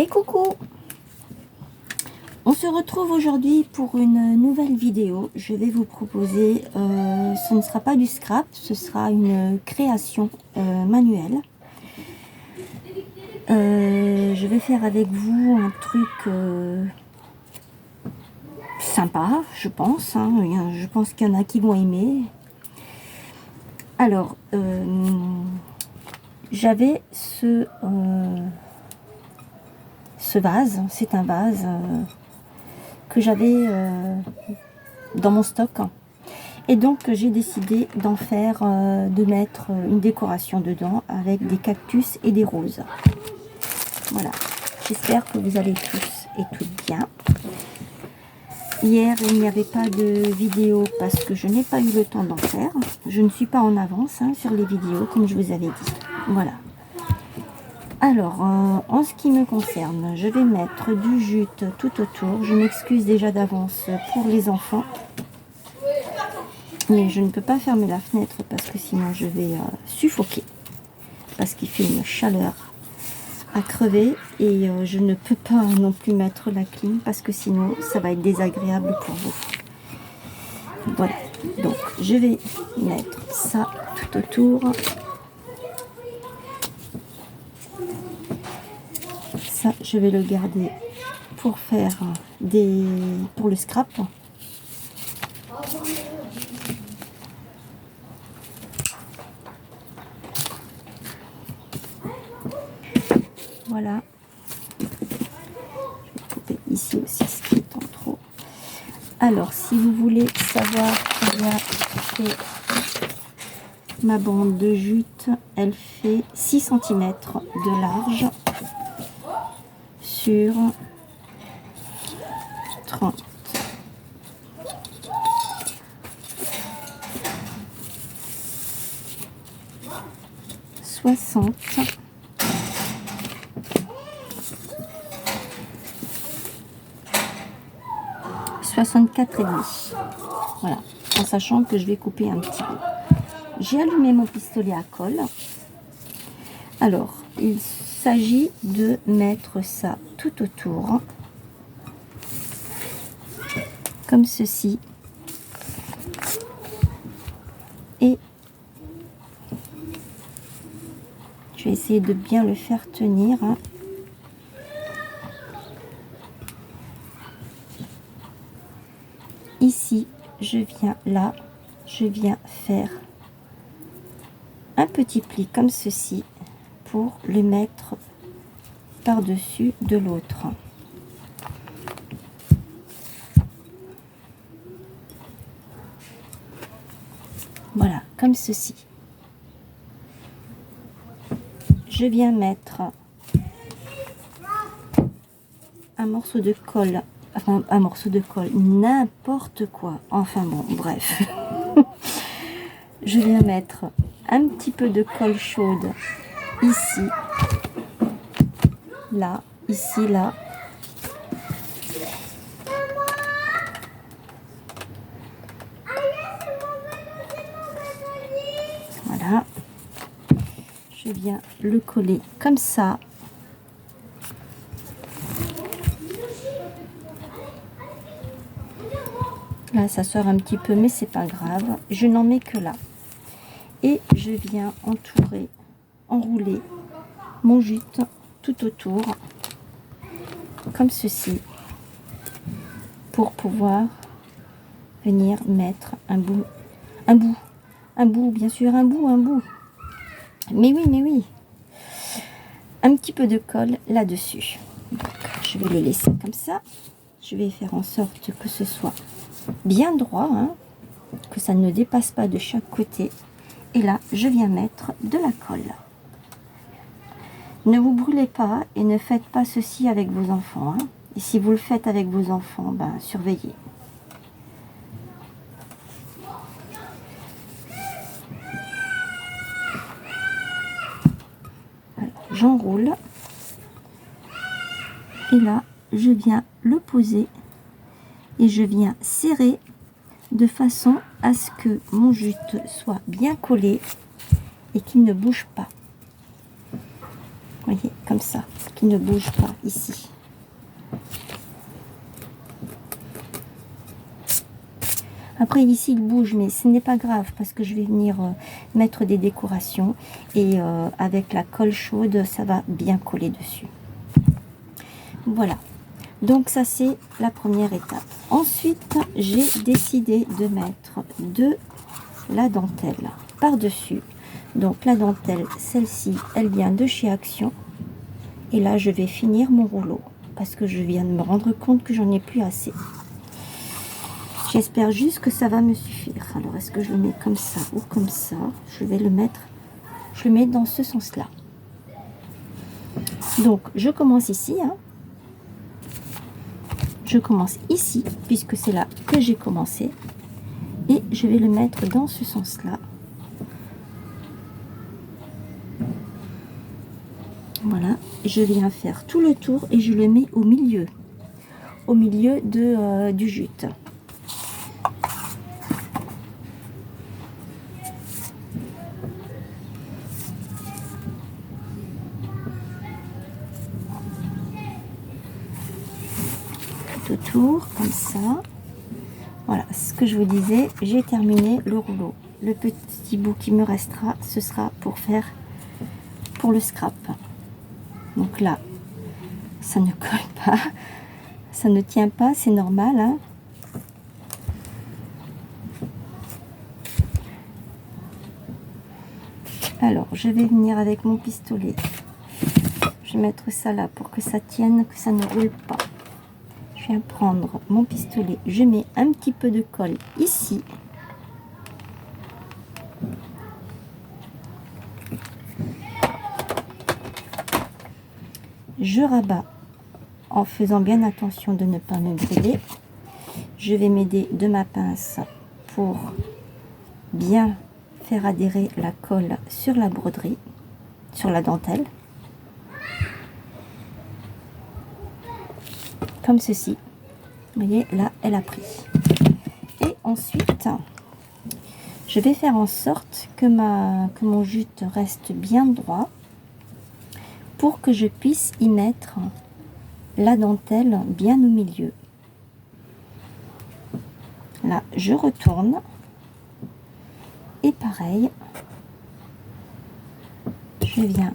Et coucou! On se retrouve aujourd'hui pour une nouvelle vidéo. Je vais vous proposer, ce ne sera pas du scrap, ce sera une création manuelle. Je vais faire avec vous un truc sympa, je pense. Je pense qu'il y en a qui vont aimer. Alors, j'avais ce vase, c'est un vase que j'avais dans mon stock. Et donc j'ai décidé d'en faire, de mettre une décoration dedans avec des cactus et des roses. Voilà, j'espère que vous allez tous et toutes bien. Hier, il n'y avait pas de vidéo parce que je n'ai pas eu le temps d'en faire. Je ne suis pas en avance sur les vidéos, comme je vous avais dit. Voilà. Alors, en ce qui me concerne, je vais mettre du jute tout autour. Je m'excuse déjà d'avance pour les enfants. Mais je ne peux pas fermer la fenêtre parce que sinon je vais suffoquer. Parce qu'il fait une chaleur à crever. Et je ne peux pas non plus mettre la clim parce que sinon ça va être désagréable pour vous. Voilà. Donc, je vais mettre ça tout autour. Ça, je vais le garder pour faire pour le scrap. Voilà. Je vais couper ici aussi ce qui est en trop. Alors, si vous voulez savoir combien fait ma bande de jute, elle fait 6 cm de large sur 30. « 60. 64,5. Voilà, en sachant que je vais couper un petit peu. J'ai allumé mon pistolet à colle. Alors, il s'agit de mettre ça tout autour, comme ceci. Et je vais essayer de bien le faire tenir. Ici, je viens faire un petit pli comme ceci pour le mettre par-dessus de l'autre. Voilà, comme ceci. Je viens mettre un morceau de colle, enfin un morceau de colle, n'importe quoi, enfin bon, bref. Je viens mettre un petit peu de colle chaude ici, là, ici, là. Voilà. Je viens le coller comme ça. Là, ça sort un petit peu, mais c'est pas grave. Je n'en mets que là. Et je viens enrouler mon jute tout autour, comme ceci, pour pouvoir venir mettre un bout, bien sûr, un bout. Mais oui, un petit peu de colle là-dessus. Je vais le laisser comme ça. Je vais faire en sorte que ce soit bien droit, que ça ne dépasse pas de chaque côté. Et là, je viens mettre de la colle. Ne vous brûlez pas et ne faites pas ceci avec vos enfants. Et si vous le faites avec vos enfants, surveillez. J'enroule. Et là, je viens le poser et je viens serrer de façon à ce que mon jute soit bien collé et qu'il ne bouge pas. voyez, comme ça, qui ne bouge pas ici. Après ici il bouge, mais ce n'est pas grave parce que je vais venir mettre des décorations et avec la colle chaude ça va bien coller dessus. Voilà, donc ça c'est la première étape. Ensuite j'ai décidé de mettre de la dentelle par dessus. Donc la dentelle, celle-ci elle vient de chez Action et là je vais finir mon rouleau parce que je viens de me rendre compte que j'en ai plus assez. J'espère juste que ça va me suffire. Alors, est-ce que je le mets comme ça ou comme ça? Je vais le mettre, je le mets dans ce sens-là. Donc, je commence ici. Hein. Je commence ici, puisque c'est là que j'ai commencé. Et je vais le mettre dans ce sens-là. Voilà. Je viens faire tout le tour et je le mets au milieu. Au milieu de, du jute. Autour comme ça. Voilà ce que je vous disais, j'ai terminé le rouleau. Le petit bout qui me restera, ce sera pour faire pour le scrap. Donc là ça ne colle pas, ça ne tient pas, c'est normal hein. Alors je vais venir avec mon pistolet, je vais mettre ça là pour que ça tienne, que ça ne roule pas. Je viens prendre mon pistolet, je mets un petit peu de colle ici. Je rabats en faisant bien attention de ne pas me brûler. Je vais m'aider de ma pince pour bien faire adhérer la colle sur la broderie, sur la dentelle. Comme ceci. Vous voyez, là, elle a pris. Et ensuite, je vais faire en sorte que mon jute reste bien droit pour que je puisse y mettre la dentelle bien au milieu. Là, je retourne. Et pareil, je viens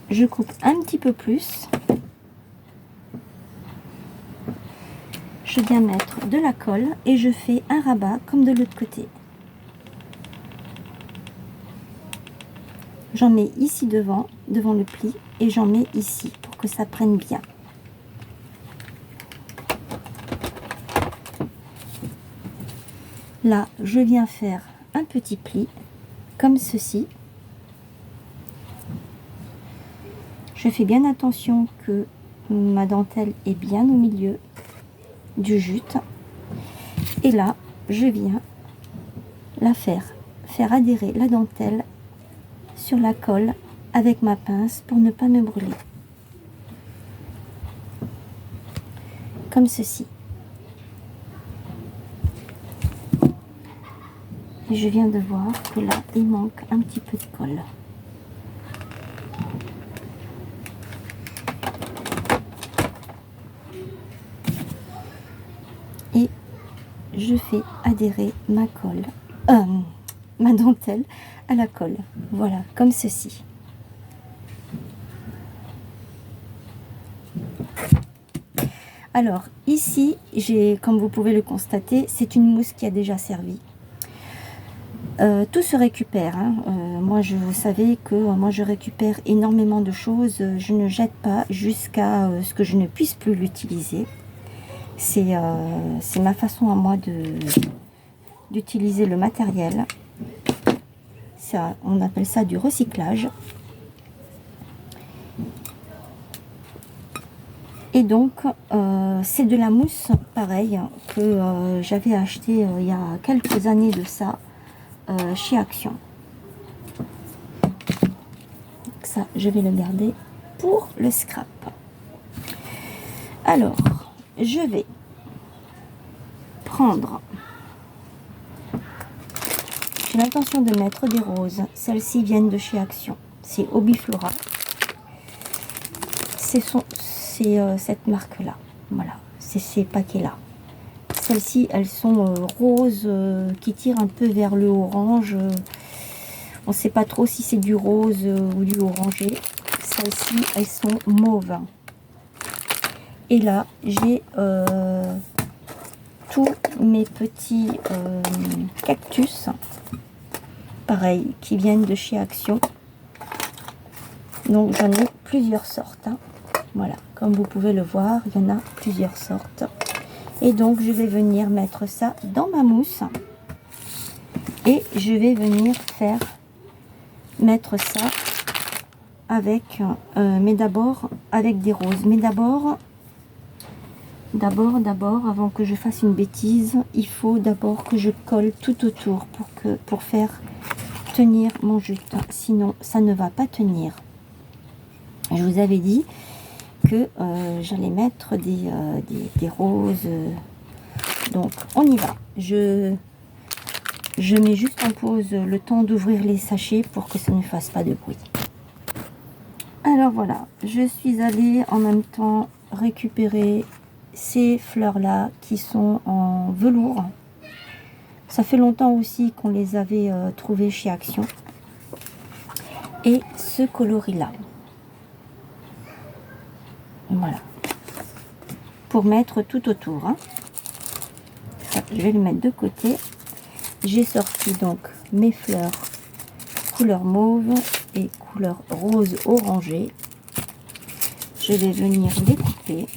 je coupe un petit peu plus. Je viens mettre de la colle et je fais un rabat comme de l'autre côté. J'en mets ici devant le pli et j'en mets ici pour que ça prenne bien. Là, je viens faire un petit pli comme ceci. Je fais bien attention que ma dentelle est bien au milieu du jute. Et là, je viens la faire adhérer la dentelle sur la colle avec ma pince pour ne pas me brûler. Comme ceci. Et je viens de voir que là, il manque un petit peu de colle. Et je fais adhérer ma colle, ma dentelle à la colle. Voilà, comme ceci. Alors, ici, comme vous pouvez le constater, c'est une mousse qui a déjà servi. Tout se récupère. Hein. Moi, vous savez que moi, je récupère énormément de choses. Je ne jette pas jusqu'à ce que je ne puisse plus l'utiliser. C'est ma façon à moi d'utiliser le matériel. Ça, on appelle ça du recyclage. Et donc, c'est de la mousse, pareil, que j'avais acheté il y a quelques années de ça. Chez Action. Donc ça, je vais le garder pour le scrap. Alors, je vais prendre j'ai l'intention de mettre des roses. Celles-ci viennent de chez Action. C'est Hobbyflora. C'est cette marque-là. Voilà, c'est ces paquets-là. Celles-ci, elles sont roses qui tirent un peu vers le orange. On ne sait pas trop si c'est du rose ou du orangé. Celles-ci, elles sont mauves. Et là, j'ai tous mes petits cactus, pareil, qui viennent de chez Action. Donc j'en ai plusieurs sortes. Hein. Voilà, comme vous pouvez le voir, il y en a plusieurs sortes. Et donc je vais venir mettre ça dans ma mousse. Et je vais venir mettre ça avec, mais d'abord avec des roses. Mais d'abord, avant que je fasse une bêtise, il faut d'abord que je colle tout autour pour faire tenir mon jute. Sinon, ça ne va pas tenir. Je vous avais dit que j'allais mettre des roses. Donc, on y va. Je mets juste en pause le temps d'ouvrir les sachets pour que ça ne fasse pas de bruit. Alors voilà, je suis allée en même temps récupérer ces fleurs-là qui sont en velours. Ça fait longtemps aussi qu'on les avait trouvées chez Action. Et ce coloris-là. Voilà. Pour mettre tout autour. Hein. Ça, je vais le mettre de côté. J'ai sorti donc mes fleurs couleur mauve et couleur rose orangé. Je vais venir les couper.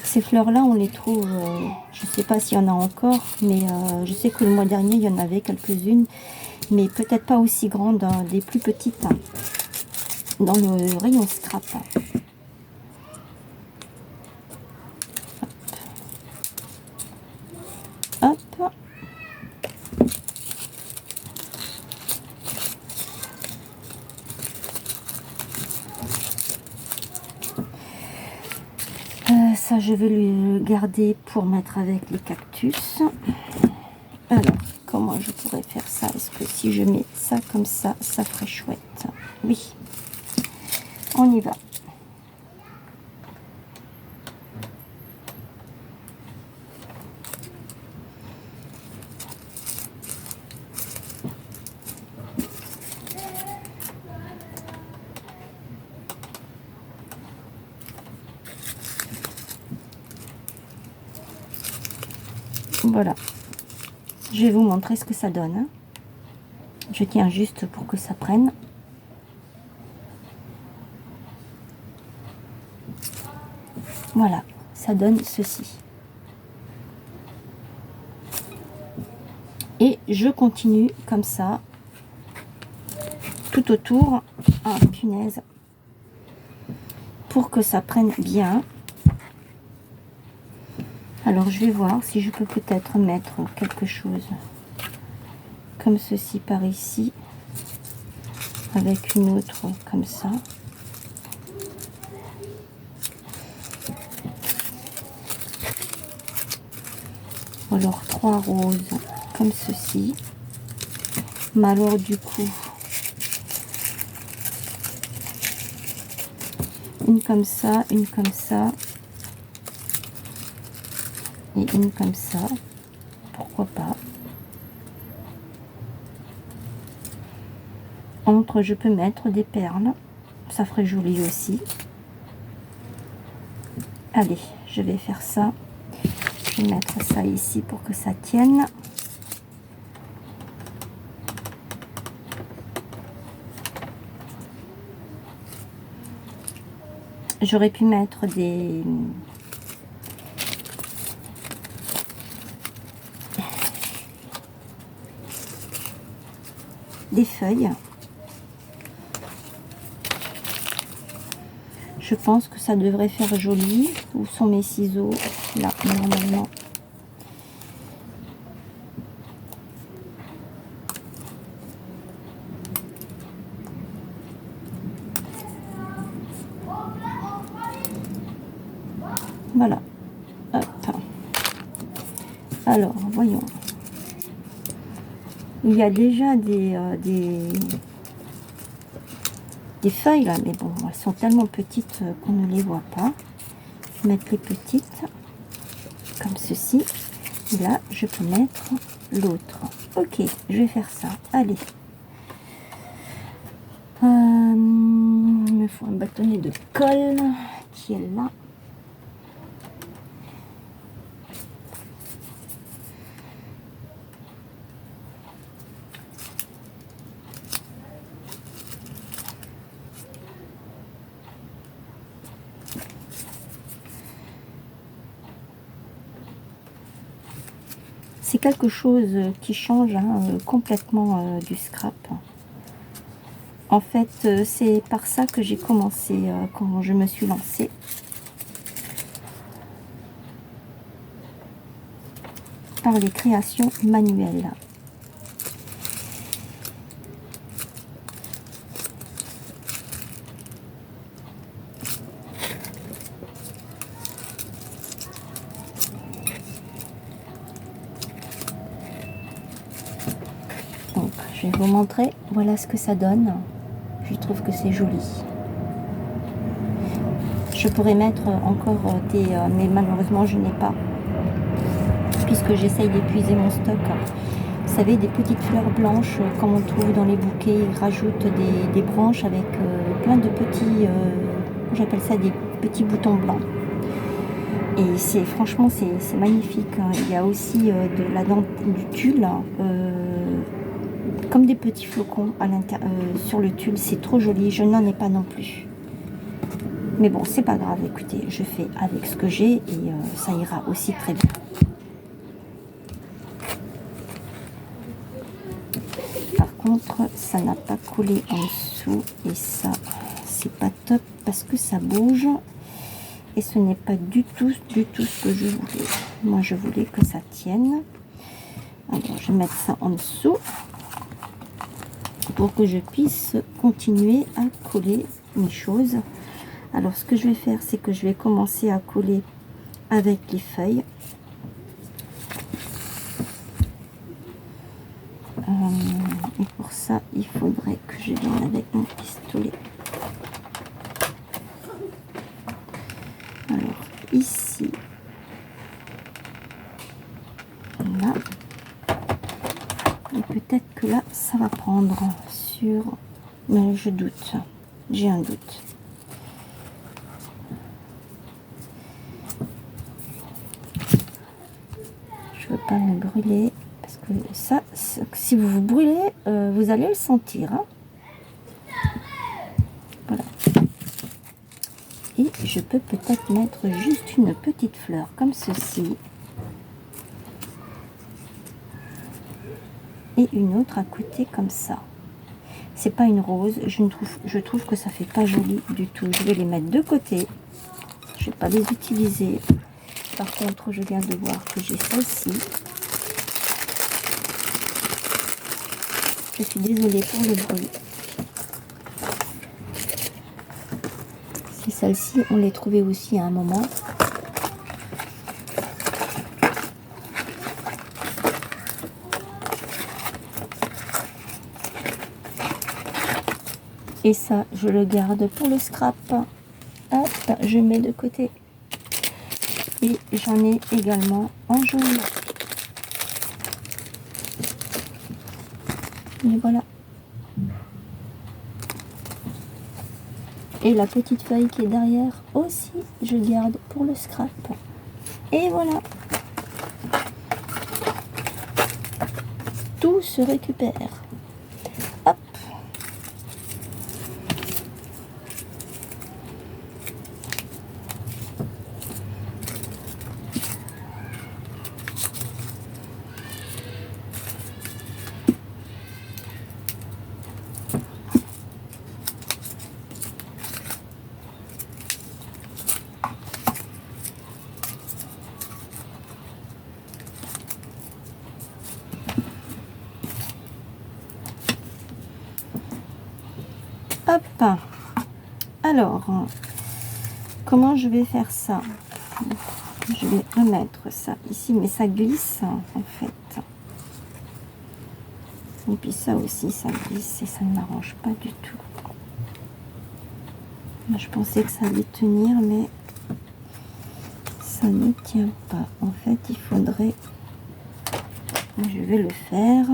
Ces fleurs-là, on les trouve, je ne sais pas s'il y en a encore, mais je sais que le mois dernier, il y en avait quelques-unes, mais peut-être pas aussi grandes, hein, des plus petites, hein, dans le rayon scrap. Hop. Hop. Ça, je vais le garder pour mettre avec les cactus. Alors, comment je pourrais faire ça? Est-ce que si je mets ça comme ça ferait chouette? Oui. On y va. Voilà. Je vais vous montrer ce que ça donne. Hein. Je tiens juste pour que ça prenne. Voilà, ça donne ceci. Et je continue comme ça, tout autour. Ah, punaise. Pour que ça prenne bien. Alors, je vais voir si je peux peut-être mettre quelque chose comme ceci par ici. Avec une autre comme ça. Alors 3 roses comme ceci. Mais alors du coup, une comme ça et une comme ça. Pourquoi pas. Entre, je peux mettre des perles. Ça ferait joli aussi. Allez, je vais faire ça. Je vais mettre ça ici pour que ça tienne. J'aurais pu mettre des feuilles. Je pense que ça devrait faire joli. Où sont mes ciseaux? Là, normalement. Voilà. Hop. Alors, voyons. Il y a déjà des feuilles là, mais bon, elles sont tellement petites qu'on ne les voit pas. Je vais mettre les petites, comme ceci. Et là, je peux mettre l'autre. Ok, je vais faire ça. Allez. Il me faut un bâtonnet de colle qui est là. C'est quelque chose qui change complètement du scrap. En fait, c'est par ça que j'ai commencé quand je me suis lancée. Par les créations manuelles. Donc, je vais vous montrer. Voilà ce que ça donne. Je trouve que c'est joli. Je pourrais mettre encore mais malheureusement je n'ai pas, puisque j'essaye d'épuiser mon stock. Vous savez, des petites fleurs blanches comme on trouve dans les bouquets. Ils rajoutent des branches avec plein de petits, j'appelle ça des petits boutons blancs. Et c'est franchement c'est magnifique. Il y a aussi du tulle, comme des petits flocons à sur le tulle. C'est trop joli. Je n'en ai pas non plus. Mais bon, c'est pas grave. Écoutez, je fais avec ce que j'ai et ça ira aussi très bien. Par contre, ça n'a pas collé en dessous et ça, c'est pas top parce que ça bouge. Et ce n'est pas du tout ce que je voulais. Moi, je voulais que ça tienne. Alors, je vais mettre ça en dessous pour que je puisse continuer à coller mes choses. Alors, ce que je vais faire, c'est que je vais commencer à coller avec les feuilles. Et pour ça, il faudrait que je vienne avec mon pistolet. Alors, ici, là, et peut-être que là, ça va prendre sur... Mais je doute, j'ai un doute. Je veux pas me brûler, parce que ça, si vous vous brûlez, vous allez le sentir. Hein. Voilà. Et je peux peut-être mettre juste une petite fleur comme ceci. Et une autre à côté comme ça. C'est pas une rose, je trouve que ça fait pas joli du tout. Je vais les mettre de côté. Je vais pas les utiliser. Par contre, je viens de voir que j'ai celle-ci. Je suis désolée pour le bruit. Celle-ci, on les trouvait aussi à un moment. Et ça, je le garde pour le scrap. Hop, je mets de côté. Et j'en ai également en jaune. Et voilà. Et la petite feuille qui est derrière aussi, je garde pour le scrap. Et voilà. Tout se récupère. Hop. Hop. Alors, comment je vais faire ça? Je vais remettre ça ici, mais ça glisse en fait. Et puis ça aussi, ça glisse et ça ne m'arrange pas du tout. Moi, je pensais que ça allait tenir, mais ça ne tient pas. En fait, il faudrait... Je vais le faire.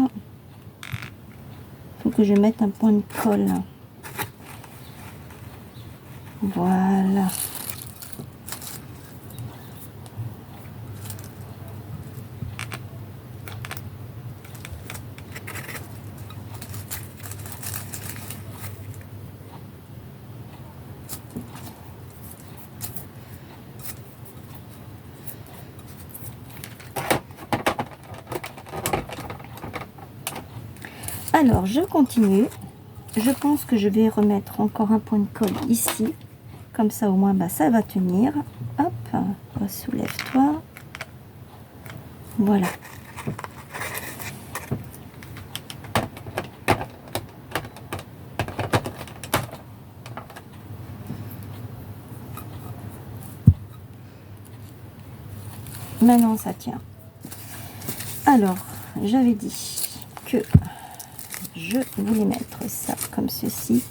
Il faut que je mette un point de colle. Voilà. Alors, je continue. Je pense que je vais remettre encore un point de colle ici. Comme ça, au moins, bah, ça va tenir. Hop, soulève-toi. Voilà. Maintenant, ça tient. Alors, j'avais dit que je voulais mettre ça comme ceci.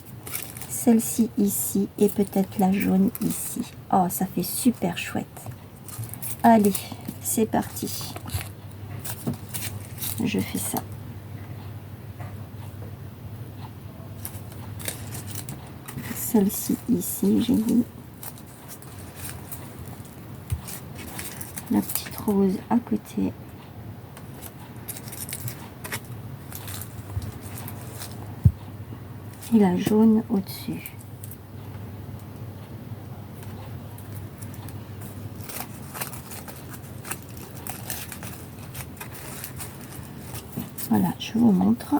Celle-ci ici et peut-être la jaune ici. Oh, ça fait super chouette. Allez, c'est parti. Je fais ça. Celle-ci ici, j'ai mis la petite rose à côté. Et la jaune au-dessus. Voilà, je vous montre.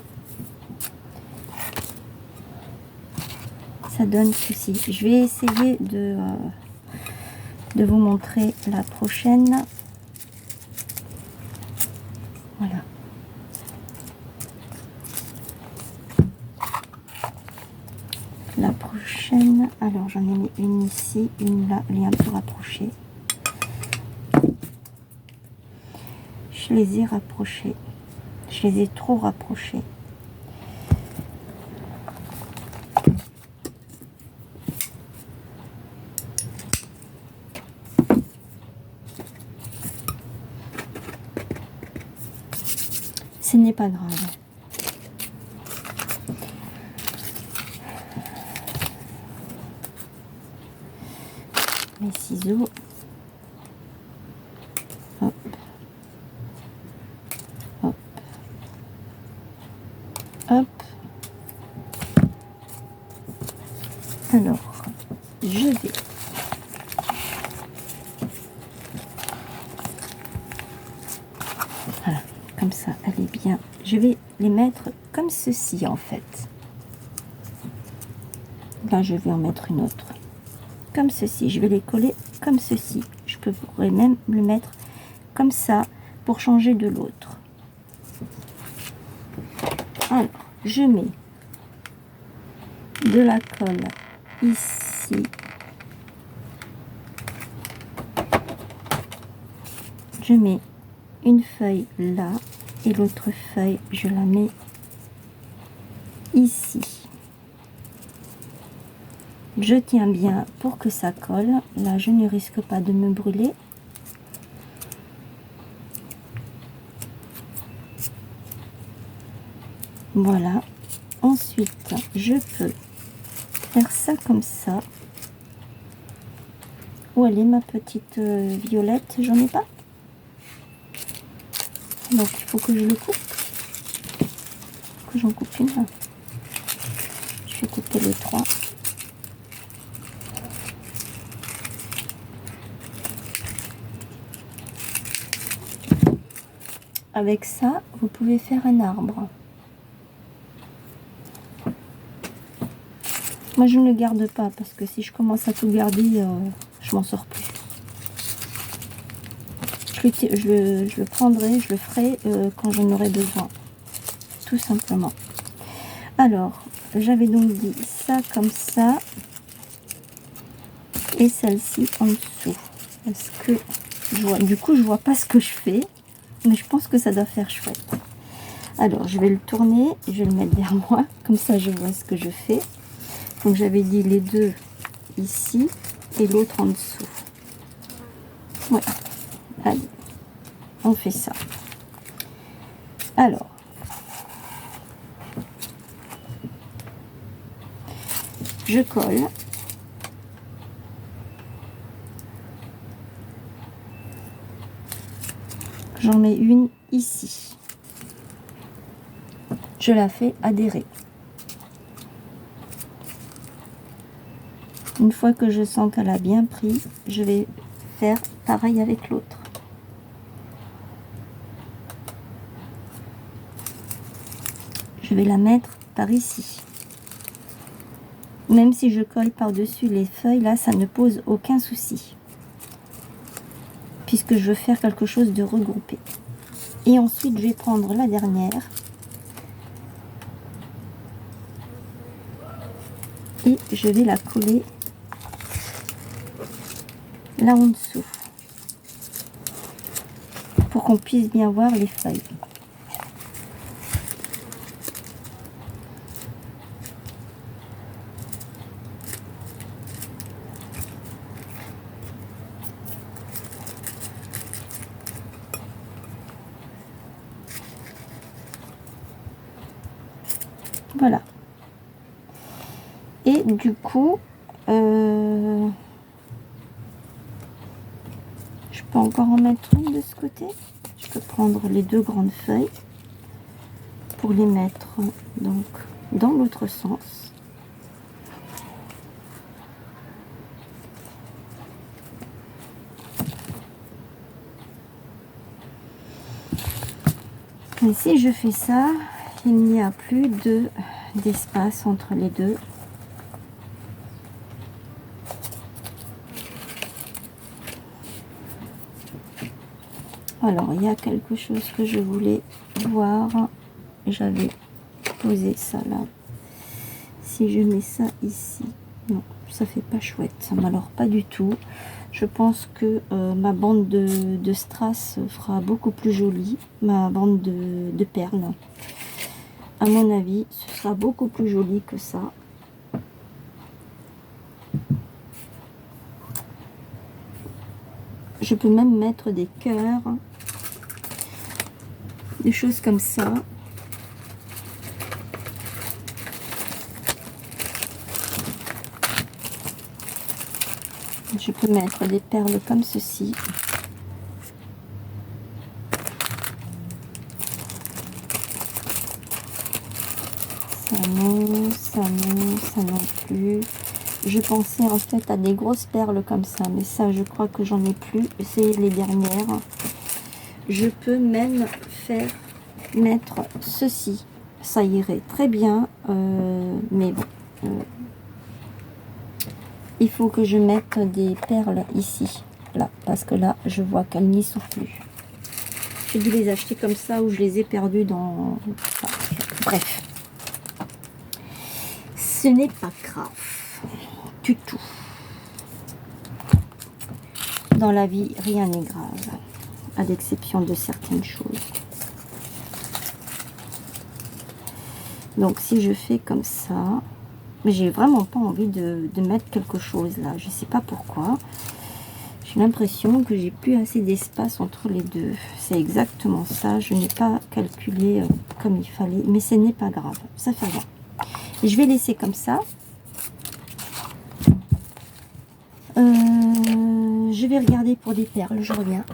Ça donne ceci. Je vais essayer de vous montrer la prochaine. Voilà. La prochaine, alors j'en ai mis une ici, une là, elle est un peu rapprochée. Je les ai rapprochés. Je les ai trop rapprochés. Ce n'est pas grave. Mes ciseaux. Hop. Hop. Hop. Alors, je vais voilà, comme ça, elle est bien. Je vais les mettre comme ceci en fait. Là, je vais en mettre une autre. Comme ceci, je vais les coller comme ceci. Je pourrais même le mettre comme ça pour changer de l'autre. Alors, je mets de la colle ici. Je mets une feuille là et l'autre feuille, je la mets ici. Je tiens bien pour que ça colle. Là, je ne risque pas de me brûler. Voilà. Ensuite, je peux faire ça comme ça. Où elle est ma petite violette? J'en ai pas. Donc, il faut que je le coupe. Que j'en coupe une. Je vais couper les trois. Avec ça, vous pouvez faire un arbre. Moi, je ne le garde pas parce que si je commence à tout garder, je m'en sors plus. Je le prendrai, je le ferai quand j'en aurai besoin. Tout simplement. Alors, j'avais donc dit ça comme ça. Et celle-ci en dessous. Parce que du coup, je vois pas ce que je fais. Mais je pense que ça doit faire chouette. Alors, je vais le tourner. Je vais le mettre vers moi. Comme ça, je vois ce que je fais. Donc, j'avais dit les deux ici et l'autre en dessous. Voilà. Allez, on fait ça. Alors, je colle. J'en mets une ici. Je la fais adhérer. Une fois que je sens qu'elle a bien pris, je vais faire pareil avec l'autre. Je vais la mettre par ici. Même si je colle par-dessus les feuilles, là, ça ne pose aucun souci. Puisque je veux faire quelque chose de regroupé. Et ensuite, je vais prendre la dernière. Et je vais la coller là en dessous. Pour qu'on puisse bien voir les feuilles. Voilà. Et du coup, je peux encore en mettre une de ce côté. Je peux prendre les deux grandes feuilles pour les mettre donc dans l'autre sens. Et si je fais ça, il n'y a plus d'espace entre les deux. Alors, il y a quelque chose que je voulais voir. J'avais posé ça là. Si je mets ça ici, non, ça fait pas chouette. Ça m'alore pas du tout. Je pense que ma bande de strass fera beaucoup plus jolie. Ma bande de perles. À mon avis, ce sera beaucoup plus joli que ça. Je peux même mettre des cœurs. Des choses comme ça. Je peux mettre des perles comme ceci. Ça non, ça non, ça non plus. Je pensais en fait à des grosses perles comme ça, mais ça je crois que j'en ai plus. C'est les dernières. Je peux même mettre ceci. Ça irait très bien, mais bon. Il faut que je mette des perles ici, là, parce que là, je vois qu'elles n'y sont plus. J'ai dû les acheter comme ça ou je les ai perdues dans... Enfin, bref. Ce n'est pas grave du tout. Dans la vie, rien n'est grave, à l'exception de certaines choses. Donc, si je fais comme ça... Mais j'ai vraiment pas envie de mettre quelque chose là. Je sais pas pourquoi. J'ai l'impression que j'ai plus assez d'espace entre les deux. C'est exactement ça. Je n'ai pas calculé comme il fallait. Mais ce n'est pas grave. Ça fait rien. Et je vais laisser comme ça. Je vais regarder pour des perles. Je reviens.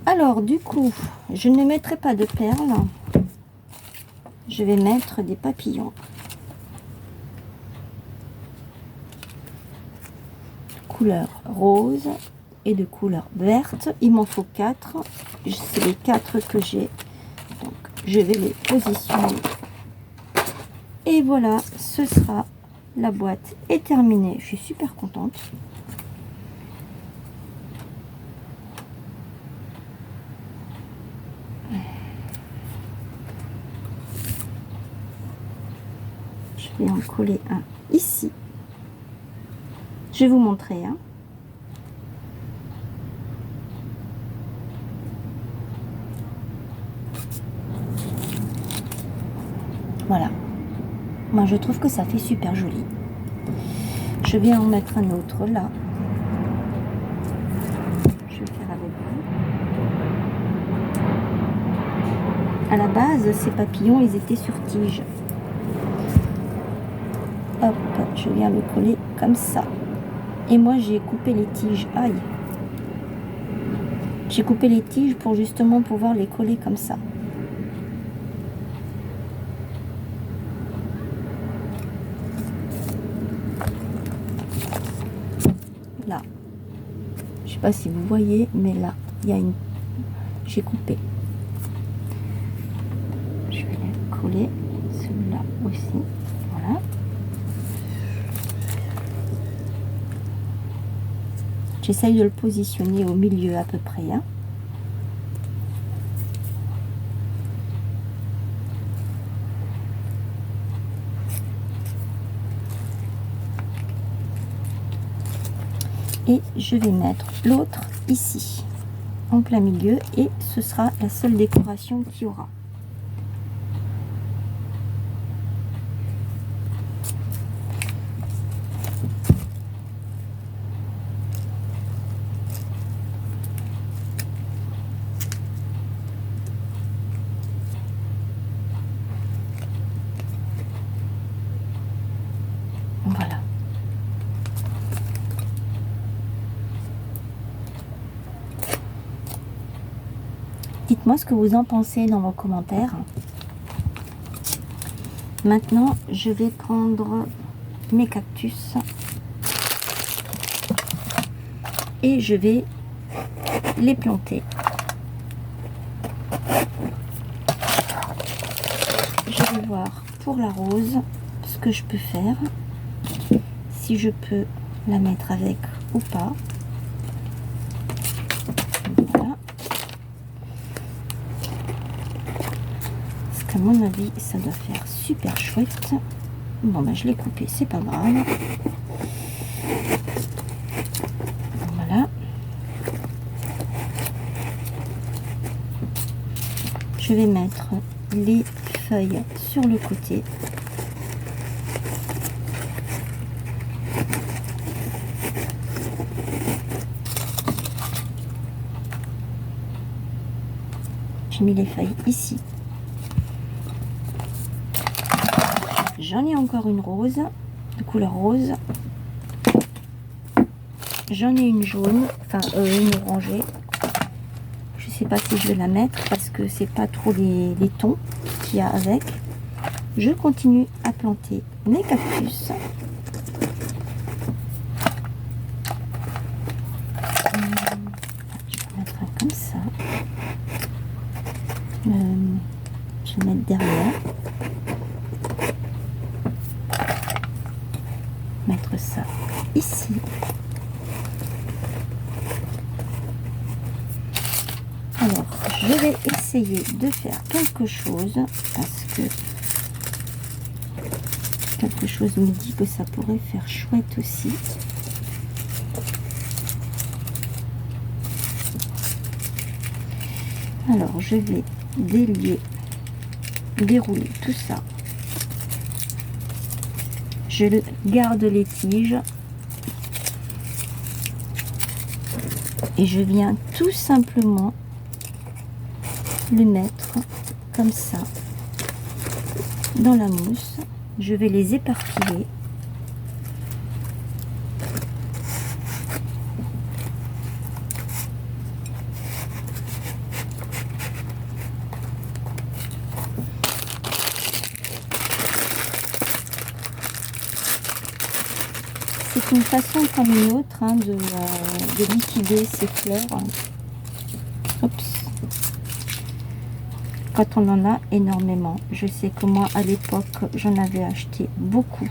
Alors du coup, je ne mettrai pas de perles. Je vais mettre des papillons. Couleur rose et de couleur verte. Il m'en faut 4. C'est les 4 que j'ai. Donc, je vais les positionner. Et voilà, ce sera la boîte est terminée. Je suis super contente. Je vais en coller un ici. Je vais vous montrer. Hein. Moi, je trouve que ça fait super joli. Je vais en mettre un autre là. Je vais faire avec vous. À la base, ces papillons, ils étaient sur tige. Hop, je viens le coller comme ça. Et moi, j'ai coupé les tiges. Aïe! J'ai coupé les tiges pour justement pouvoir les coller comme ça. Là. Je sais pas si vous voyez, mais là, il y a une... J'ai coupé. Je vais les coller. Celui-là aussi. Voilà. J'essaye de le positionner au milieu à peu près. Hein. Et je vais mettre l'autre ici, en plein milieu, et ce sera la seule décoration qu'il y aura. Voilà. Dites-moi ce que vous en pensez dans vos commentaires. Maintenant, je vais prendre mes cactus et je vais les planter. Je vais voir pour la rose ce que je peux faire, si je peux la mettre avec ou pas. Voilà. Parce qu'à mon avis, ça doit faire super chouette. Bon, ben je l'ai coupé, c'est pas grave. Voilà. Je vais mettre les feuilles sur le côté. J'ai mis les feuilles ici. J'en ai encore une rose, de couleur rose. J'en ai une jaune, enfin une orangée. Je sais pas si je vais la mettre parce que c'est pas trop les tons qu'il y a avec. Je continue à planter mes cactus. Je vais mettre un comme ça. Je vais mettre derrière. Mettre ça ici. Alors, je vais essayer de faire quelque chose parce que quelque chose me dit que ça pourrait faire chouette aussi. Alors, je vais dérouler tout ça. Je garde les tiges et je viens tout simplement le mettre comme ça dans la mousse. Je vais les éparpiller. C'est une façon comme une autre hein, de liquider ces fleurs. Oups. Quand on en a énormément. Je sais que moi, à l'époque, j'en avais acheté beaucoup.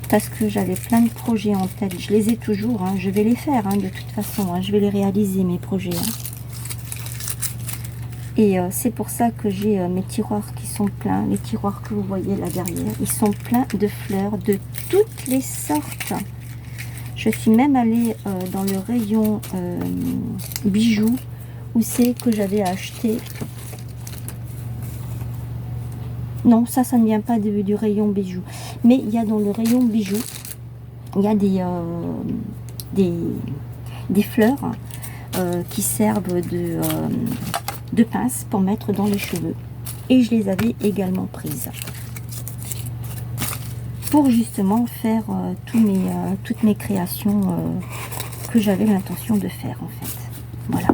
Parce que j'avais plein de projets en tête. Je les ai toujours. Hein. Je vais les faire hein, de toute façon. Hein. Je vais les réaliser, mes projets. Hein. Et c'est pour ça que j'ai mes tiroirs qui sont pleins. Les tiroirs que vous voyez là derrière. Ils sont pleins de fleurs de toutes les sortes. Je suis même allée dans le rayon bijoux. Où c'est que j'avais acheté Non, ça ne vient pas du rayon bijoux. Mais il y a dans le rayon bijoux, il y a des fleurs qui servent de pince pour mettre dans les cheveux. Et je les avais également prises. Pour justement faire toutes mes créations que j'avais l'intention de faire en fait. Voilà.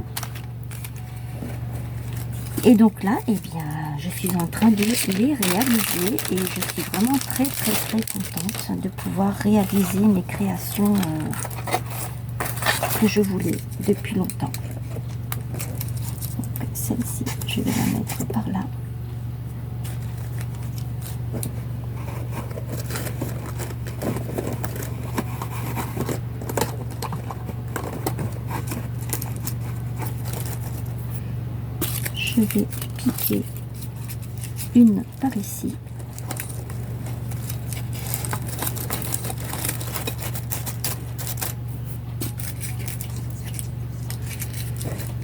Et donc là, eh bien, je suis en train de les réaliser et je suis vraiment très contente de pouvoir réaliser mes créations que je voulais depuis longtemps. Celle-ci, je vais la mettre par là. Je vais piquer une par ici.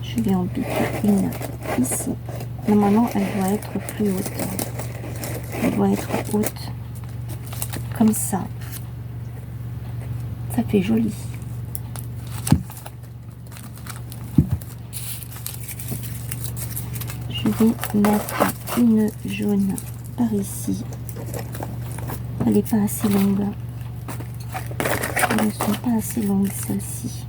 Je vais en piquer une ici. Normalement, elle doit être plus haute. Elle doit être haute. Comme ça. Ça fait joli. Je vais mettre une jaune par ici. Elle n'est pas assez longue. Elles ne sont pas assez longues, celles-ci.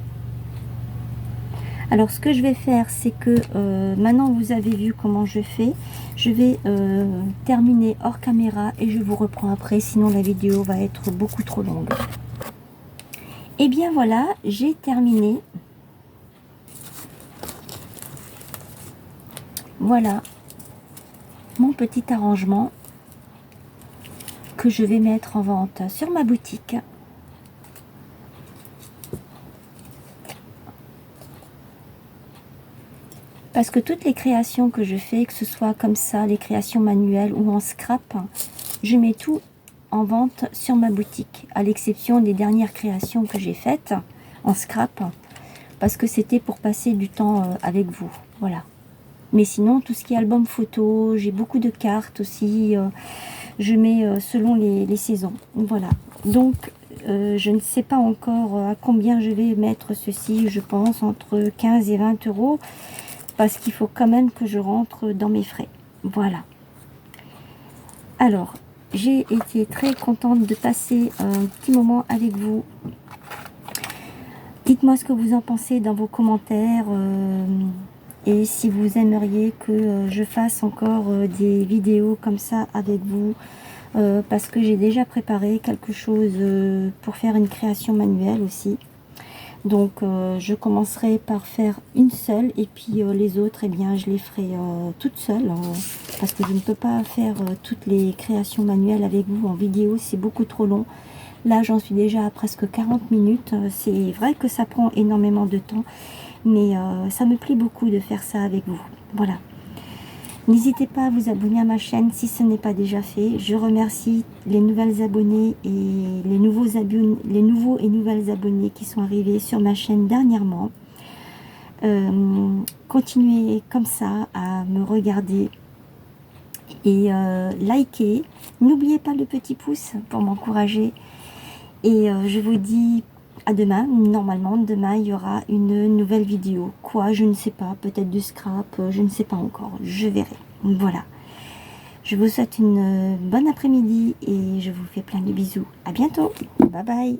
Alors, ce que je vais faire, c'est que maintenant vous avez vu comment je fais. Je vais terminer hors caméra et je vous reprends après. Sinon, la vidéo va être beaucoup trop longue. Et bien voilà, j'ai terminé. Voilà mon petit arrangement que je vais mettre en vente sur ma boutique. Parce que toutes les créations que je fais, que ce soit comme ça, les créations manuelles ou en scrap, je mets tout en vente sur ma boutique, à l'exception des dernières créations que j'ai faites en scrap, parce que c'était pour passer du temps avec vous, voilà. Mais sinon, tout ce qui est album photo, j'ai beaucoup de cartes aussi, je mets selon les saisons, voilà. Donc, je ne sais pas encore à combien je vais mettre ceci, je pense entre 15 et 20 euros, parce qu'il faut quand même que je rentre dans mes frais, voilà. Alors, j'ai été très contente de passer un petit moment avec vous. Dites-moi ce que vous en pensez dans vos commentaires et si vous aimeriez que je fasse encore des vidéos comme ça avec vous parce que j'ai déjà préparé quelque chose pour faire une création manuelle aussi. Donc je commencerai par faire une seule et puis les autres, eh bien, je les ferai toutes seules parce que je ne peux pas faire toutes les créations manuelles avec vous en vidéo, c'est beaucoup trop long. Là, j'en suis déjà à presque 40 minutes. C'est vrai que ça prend énormément de temps, mais ça me plaît beaucoup de faire ça avec vous. Voilà. N'hésitez pas à vous abonner à ma chaîne si ce n'est pas déjà fait. Je remercie les nouvelles abonnés et les nouveaux et nouvelles abonnés qui sont arrivés sur ma chaîne dernièrement. Continuez comme ça à me regarder et likez. N'oubliez pas le petit pouce pour m'encourager. Et je vous dis à demain. Normalement, demain, il y aura une nouvelle vidéo. Quoi, je ne sais pas. Peut-être du scrap, je ne sais pas encore. Je verrai. Voilà. Je vous souhaite une bonne après-midi et je vous fais plein de bisous. À bientôt. Bye bye.